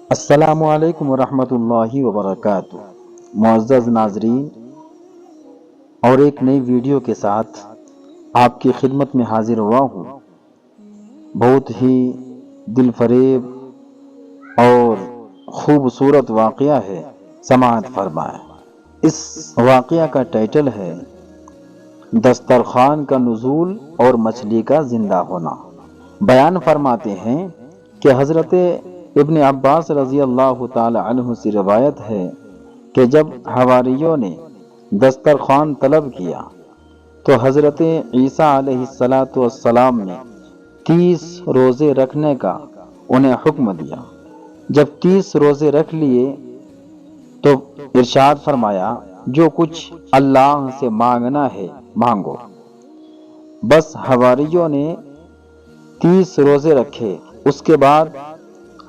السلام علیکم ورحمۃ اللہ وبرکاتہ۔ معزز ناظرین، اور ایک نئی ویڈیو کے ساتھ آپ کی خدمت میں حاضر ہوا ہوں۔ بہت ہی دل فریب اور خوبصورت واقعہ ہے، سماعت فرمائیں۔ اس واقعہ کا ٹائٹل ہے دسترخوان کا نزول اور مچھلی کا زندہ ہونا۔ بیان فرماتے ہیں کہ حضرت ابن عباس رضی اللہ تعالی عنہ سے روایت ہے کہ جب حواریوں نے دسترخوان طلب کیا تو حضرت عیسیٰ علیہ السلام نے 30 روزے رکھنے کا انہیں حکم دیا۔ جب 30 روزے رکھ لیے تو ارشاد فرمایا، جو کچھ اللہ سے مانگنا ہے مانگو۔ بس حواریوں نے 30 روزے رکھے۔ اس کے بعد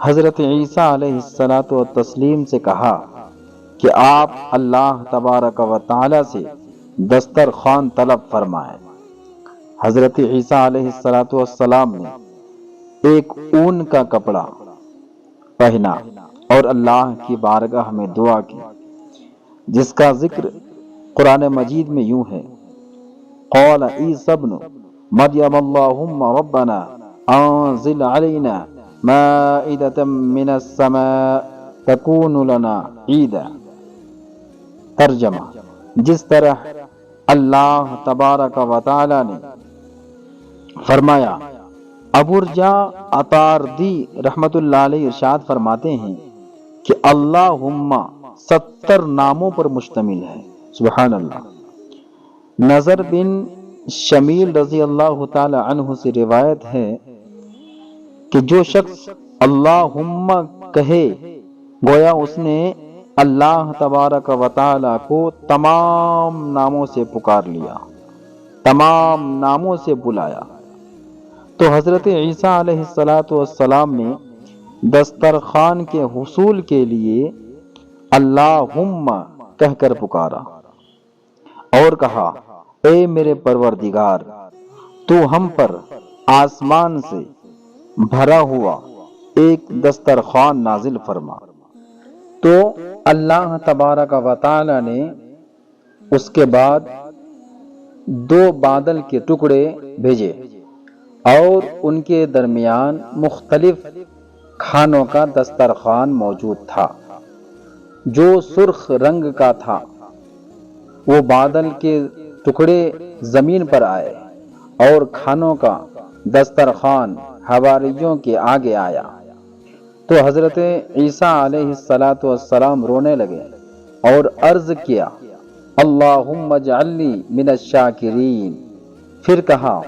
حضرت عیسیٰ علیہ السلام سے کہا کہ آپ اللہ تبارک و تعالی سے دسترخوان طلب فرمائیں۔ حضرت عیسیٰ علیہ السلام نے ایک اون کا کپڑا پہنا اور اللہ کی بارگاہ میں دعا کی، جس کا ذکر قرآن مجید میں یوں ہے: قال عیسی ابن مریم اللہم ربنا انزل علینا مائدة من السماء تکون لنا عیدا۔ ترجمہ: جس طرح اللہ تبارک و تعالی نے فرمایا۔ ابورجا اطاردی رحمت اللہ علیہ ارشاد فرماتے ہیں کہ اللہم 70 ناموں پر مشتمل ہے۔ سبحان اللہ۔ نظر بن شمیل رضی اللہ تعالی عنہ سے روایت ہے کہ جو شخص اللہم کہے گویا اس نے اللہ تبارک و تعالی کو تمام ناموں سے پکار لیا، تمام ناموں سے بلایا۔ تو حضرت عیسیٰ علیہ السلام نے دسترخوان کے حصول کے لیے اللہم کہہ کر پکارا اور کہا، اے میرے پروردگار، تو ہم پر آسمان سے بھرا ہوا ایک دسترخوان نازل فرما۔ تو اللہ تبارک و تعالی نے اس کے بعد 2 بادل کے ٹکڑے بھیجے اور ان کے درمیان مختلف کھانوں کا دسترخوان موجود تھا جو سرخ رنگ کا تھا۔ وہ بادل کے ٹکڑے زمین پر آئے اور کھانوں کا دسترخوان حواریوں کے آگے آیا۔ تو حضرت عیسیٰ علیہ السلام رونے لگے اور عرض کیا، اللہم اجعلنی من الشاکرین۔ پھر کہا،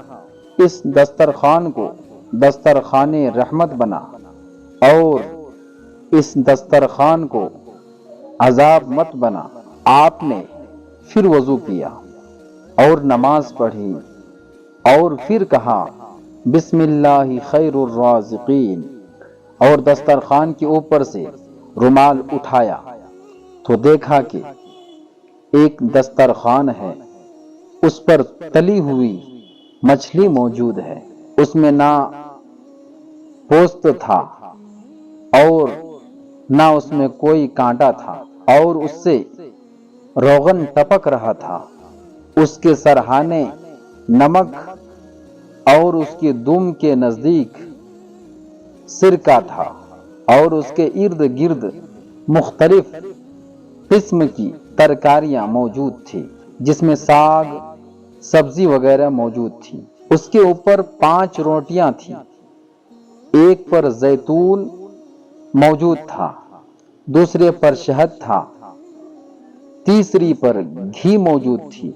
اس دسترخوان کو دسترخوان رحمت بنا اور اس دسترخوان کو عذاب مت بنا۔ آپ نے پھر وضو کیا اور نماز پڑھی اور پھر کہا، بسم اللہ خیر الرازقین، اور دسترخوان کے اوپر سے رومال اٹھایا تو دیکھا کہ ایک دسترخوان ہے، اس پر تلی ہوئی مچھلی موجود ہے۔ اس میں نہ پوست تھا اور نہ اس میں کوئی کانٹا تھا، اور اس سے روغن ٹپک رہا تھا۔ اس کے سرہانے نمک اور اس کے دم کے نزدیک سرکہ تھا، اور اس کے ارد گرد مختلف قسم کی ترکاریاں موجود تھی، جس میں ساگ، سبزی وغیرہ موجود تھی۔ اس کے اوپر 5 روٹیاں تھیں، ایک پر زیتون موجود تھا، دوسرے پر شہد تھا، تیسری پر گھی موجود تھی،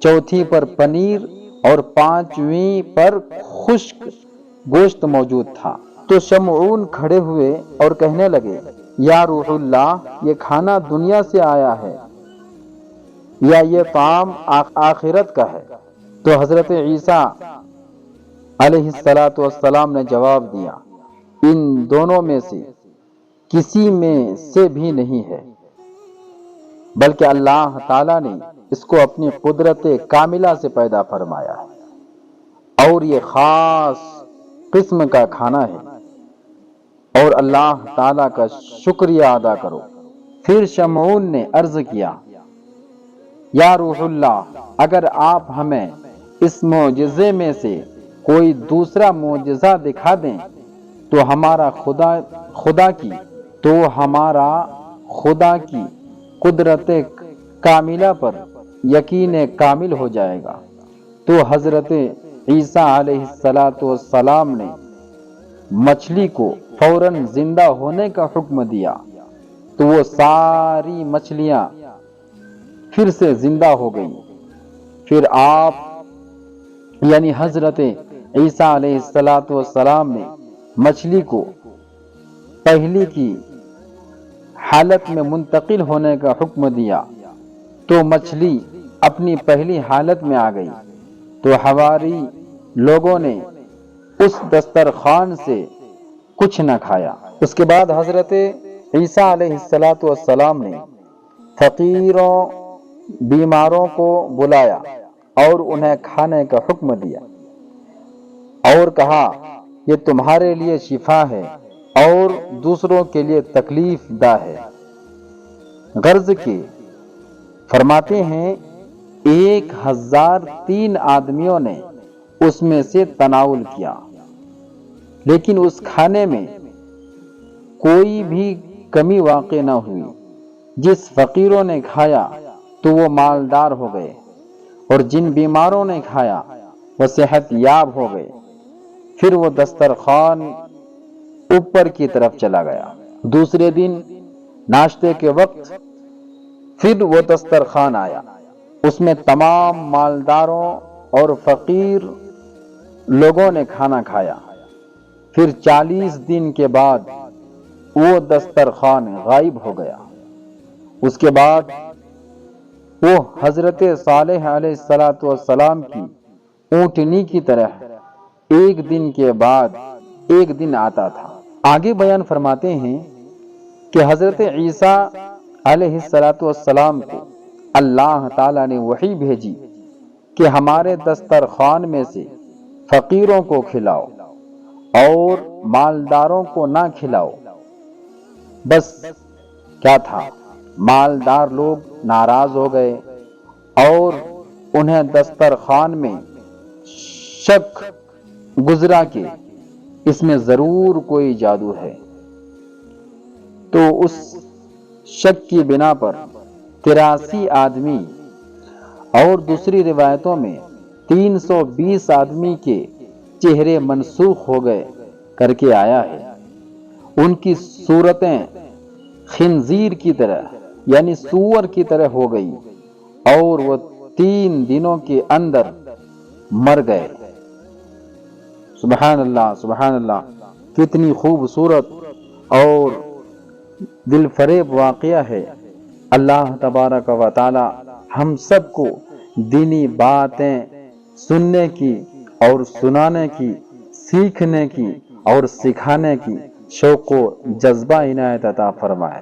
چوتھی پر پنیر اور 5ویں پر خشک گوشت موجود تھا۔ تو شمعون کھڑے ہوئے اور کہنے لگے، یا روح اللہ، یہ کھانا دنیا سے آیا ہے یا یہ طعام آخرت کا ہے؟ تو حضرت عیسیٰ علیہ السلام نے جواب دیا، ان دونوں میں سے کسی میں سے بھی نہیں ہے، بلکہ اللہ تعالیٰ نے اس کو اپنی قدرت کاملہ سے پیدا فرمایا ہے اور یہ خاص قسم کا کھانا ہے، اور اللہ تعالیٰ کا شکریہ ادا کرو۔ پھر شمعون نے عرض کیا، یا روح اللہ، اگر آپ ہمیں اس معجزے میں سے کوئی دوسرا معجزہ دکھا دیں تو ہمارا خدا کی قدرت کاملہ پر یقین کامل ہو جائے گا۔ تو حضرت عیسیٰ علیہ السلام نے مچھلی کو فوراً زندہ ہونے کا حکم دیا، تو وہ ساری مچھلیاں پھر سے زندہ ہو گئیں۔ پھر آپ یعنی حضرت عیسیٰ علیہ السلام نے مچھلی کو پہلی کی حالت میں منتقل ہونے کا حکم دیا، تو مچھلی اپنی پہلی حالت میں آ گئی۔ تو حواری لوگوں نے اس دسترخوان سے کچھ نہ کھایا۔ اس کے بعد حضرت عیسیٰ علیہ السلام نے فقیروں بیماروں کو بلایا اور انہیں کھانے کا حکم دیا اور کہا، یہ تمہارے لیے شفا ہے اور دوسروں کے لیے تکلیف دہ ہے۔ غرض کے فرماتے ہیں 1003 آدمیوں نے اس میں سے تناول کیا، لیکن اس کھانے میں کوئی بھی کمی واقع نہ ہوئی۔ جس فقیروں نے کھایا تو وہ مالدار ہو گئے، اور جن بیماروں نے کھایا وہ صحت یاب ہو گئے۔ پھر وہ دسترخوان اوپر کی طرف چلا گیا۔ دوسرے دن ناشتے کے وقت پھر وہ دسترخوان آیا، اس میں تمام مالداروں اور فقیر لوگوں نے کھانا کھایا۔ پھر 40 دن کے بعد وہ دسترخوان غائب ہو گیا۔ اس کے بعد وہ حضرت صالح علیہ السلام کی اونٹنی کی طرح ایک دن کے بعد ایک دن آتا تھا۔ آگے بیان فرماتے ہیں کہ حضرت عیسیٰ علیہ السلام کو اللہ تعالیٰ نے وحی بھیجی کہ ہمارے دسترخوان میں سے فقیروں کو کھلاؤ اور مالداروں کو نہ کھلاؤ۔ بس کیا تھا، مالدار لوگ ناراض ہو گئے اور انہیں دسترخوان میں شک گزرا کہ اس میں ضرور کوئی جادو ہے۔ تو اس شک کی بنا پر 83 آدمی اور دوسری روایتوں میں 320 آدمی کے چہرے منسوخ ہو گئے کر کے آیا ہے۔ ان کی صورتیں خنزیر کی طرح یعنی سور کی طرح ہو گئی اور وہ 3 دنوں کے اندر مر گئے۔ سبحان اللہ، سبحان اللہ، کتنی خوبصورت اور دل فریب واقعہ ہے۔ اللہ تبارک و تعالی ہم سب کو دینی باتیں سننے کی اور سنانے کی، سیکھنے کی اور سکھانے کی شوق و جذبہ عنایت عطا فرمائے۔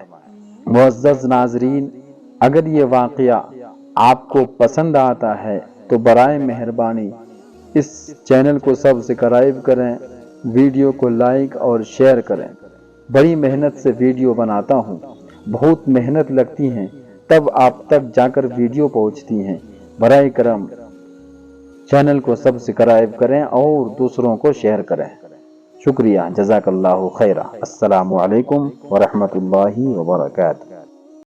معزز ناظرین، اگر یہ واقعہ آپ کو پسند آتا ہے تو برائے مہربانی اس چینل کو سبسکرائب کریں، ویڈیو کو لائک اور شیئر کریں۔ بڑی محنت سے ویڈیو بناتا ہوں، بہت محنت لگتی ہیں، تب آپ تک جا کر ویڈیو پہنچتی ہیں۔ برائے کرم چینل کو سبسکرائب کریں اور دوسروں کو شیئر کریں۔ شکریہ، جزاک اللہ خیرہ۔ السلام علیکم ورحمۃ اللہ وبرکاتہ۔